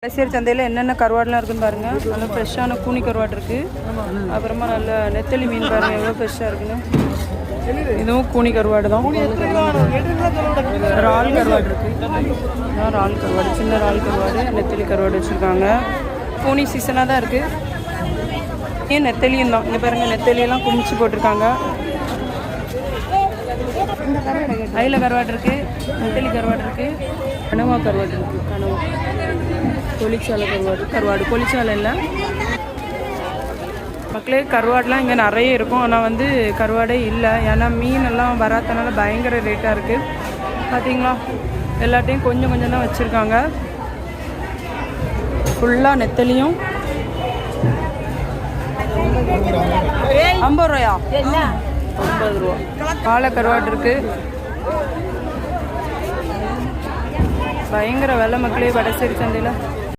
வடசேரி சந்தையில் என்னென்ன கருவாடுலாம் இருக்குன்னு பாருங்கள். நல்லா ஃப்ரெஷ்ஷான கூனி கருவாடு இருக்குது. அப்புறமா நல்ல நெத்தலி மீன் பாருங்கள் எவ்வளோ ஃப்ரெஷ்ஷாக இருக்குன்னு. இதுவும் கூனி கருவாடு தான். இறால் கருவாடு இருக்குது. இதுதான் இறால் கருவாடு, சின்ன இறால் கருவாடு, நெத்தலி கருவாடு வச்சுருக்காங்க. கூனி சீசனாக தான் இருக்குது. ஏன் நெத்தலியும் தான். இங்கே பாருங்கள், நெத்தலியெல்லாம் குமிச்சு போட்டிருக்காங்க. அயில கருவாடு இருக்குது, நெத்தலி கருவாடு இருக்குது, கனவா கருவாடு இருக்குது. கனவா கொளிச்சாலை கருவாடு கொளிச்சாலை இல்லை மக்களே. கருவாடெலாம் இங்கே நிறைய இருக்கும். ஆனால் கருவாடே இல்லை. ஏன்னா மீனெல்லாம் வராதனால பயங்கர ரேட்டாக இருக்குது. பார்த்தீங்களா, எல்லாத்தையும் கொஞ்சம் கொஞ்சம் தான் வச்சுருக்காங்க. ஃபுல்லாக நெத்தலியும் 50 ரூபாயா? 50 ரூபா. காலை கருவாடு இருக்குது. பயங்கர விலை மக்களே வடசேரி சந்தையில்.